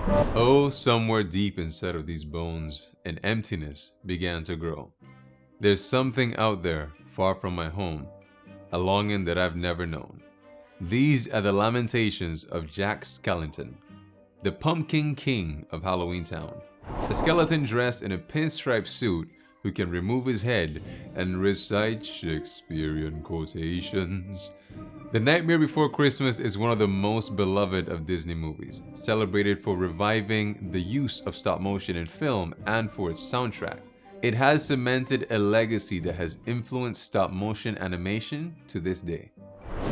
Oh, somewhere deep inside of these bones, an emptiness began to grow. There's something out there, far from my home, a longing that I've never known. These are the lamentations of Jack Skellington, the Pumpkin King of Halloween Town. A skeleton dressed in a pinstripe suit who can remove his head and recite Shakespearean quotations. The Nightmare Before Christmas is one of the most beloved of Disney movies, celebrated for reviving the use of stop motion in film and for its soundtrack. It has cemented a legacy that has influenced stop motion animation to this day.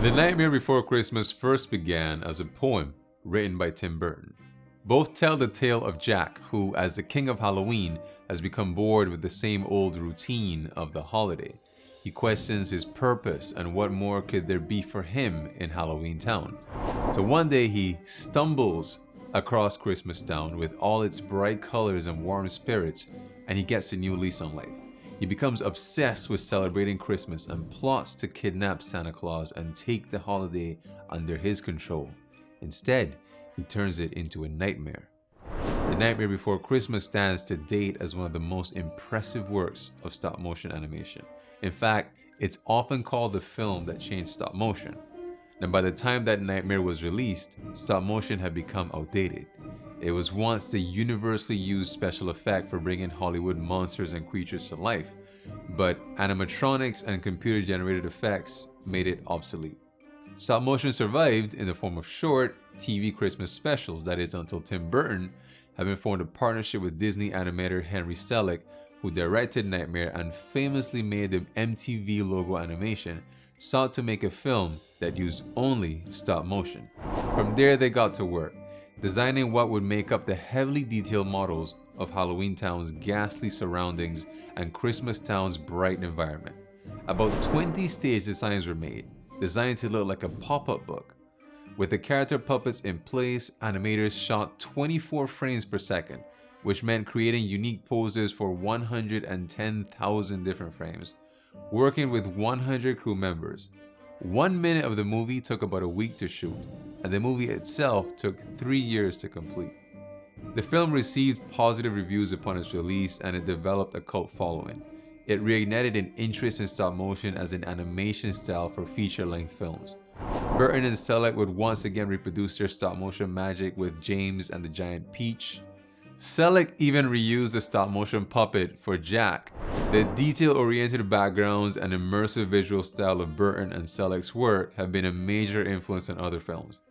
The Nightmare Before Christmas first began as a poem written by Tim Burton. Both tell the tale of Jack, who, as the king of Halloween, has become bored with the same old routine of the holiday. He questions his purpose and what more could there be for him in Halloween Town. So one day he stumbles across Christmas Town with all its bright colors and warm spirits, and he gets a new lease on life. He becomes obsessed with celebrating Christmas and plots to kidnap Santa Claus and take the holiday under his control. Instead, he turns it into a nightmare. The Nightmare Before Christmas stands to date as one of the most impressive works of stop motion animation. In fact, it's often called the film that changed stop motion. And by the time that Nightmare was released, stop motion had become outdated. It was once the universally used special effect for bringing Hollywood monsters and creatures to life, but animatronics and computer-generated effects made it obsolete. Stop motion survived in the form of short, TV Christmas specials, that is until Tim Burton, having formed a partnership with Disney animator Henry Selick, who directed Nightmare and famously made the MTV logo animation, sought to make a film that used only stop motion. From there they got to work, designing what would make up the heavily detailed models of Halloween Town's ghastly surroundings and Christmas Town's bright environment. About 20 stage designs were made, designed to look like a pop-up book. With the character puppets in place, animators shot 24 frames per second, which meant creating unique poses for 110,000 different frames, working with 100 crew members. 1 minute of the movie took about a week to shoot, and the movie itself took 3 years to complete. The film received positive reviews upon its release, and it developed a cult following. It reignited an interest in stop motion as an animation style for feature-length films. Burton and Selick would once again reproduce their stop motion magic with James and the Giant Peach. Selick even reused the stop motion puppet for Jack. The detail-oriented backgrounds and immersive visual style of Burton and Selick's work have been a major influence on other films.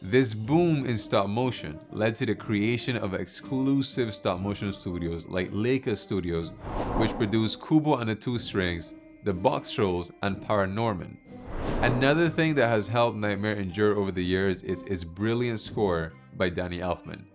This boom in stop motion led to the creation of exclusive stop motion studios like Leica Studios, which produced Kubo and the Two Strings, The Box Trolls, and Paranorman. Another thing that has helped Nightmare endure over the years is its brilliant score by Danny Elfman.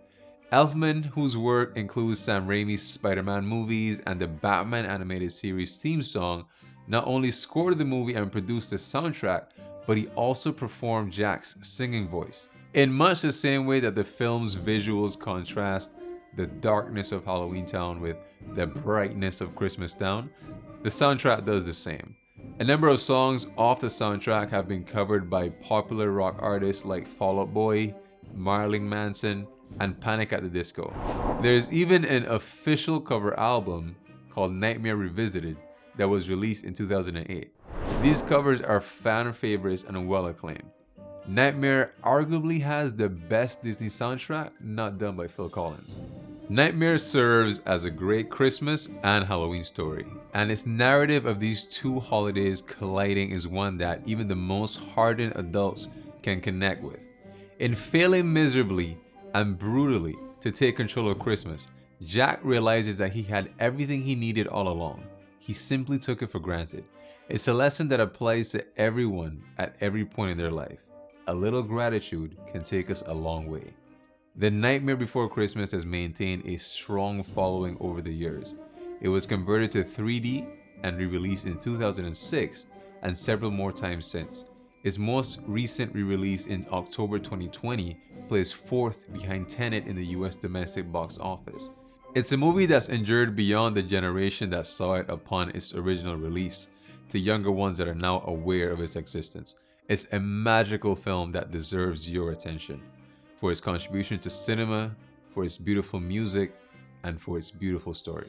Elfman, whose work includes Sam Raimi's Spider-Man movies and the Batman animated series theme song, not only scored the movie and produced the soundtrack, but he also performed Jack's singing voice. In much the same way that the film's visuals contrast the darkness of Halloween Town with the brightness of Christmas Town, the soundtrack does the same. A number of songs off the soundtrack have been covered by popular rock artists like Fall Out Boy, Marilyn Manson, and Panic at the Disco. There's even an official cover album called Nightmare Revisited that was released in 2008. These covers are fan favorites and well acclaimed. Nightmare arguably has the best Disney soundtrack not done by Phil Collins. Nightmare serves as a great Christmas and Halloween story, and its narrative of these two holidays colliding is one that even the most hardened adults can connect with. In failing miserably and brutally to take control of Christmas, Jack realizes that he had everything he needed all along. He simply took it for granted. It's a lesson that applies to everyone at every point in their life. A little gratitude can take us a long way. The Nightmare Before Christmas has maintained a strong following over the years. It was converted to 3D and re-released in 2006 and several more times since. Its most recent re-release in October 2020 placed fourth behind Tenet in the US domestic box office. It's a movie that's endured beyond the generation that saw it upon its original release, to younger ones that are now aware of its existence. It's a magical film that deserves your attention. For its contribution to cinema, for its beautiful music and for its beautiful story.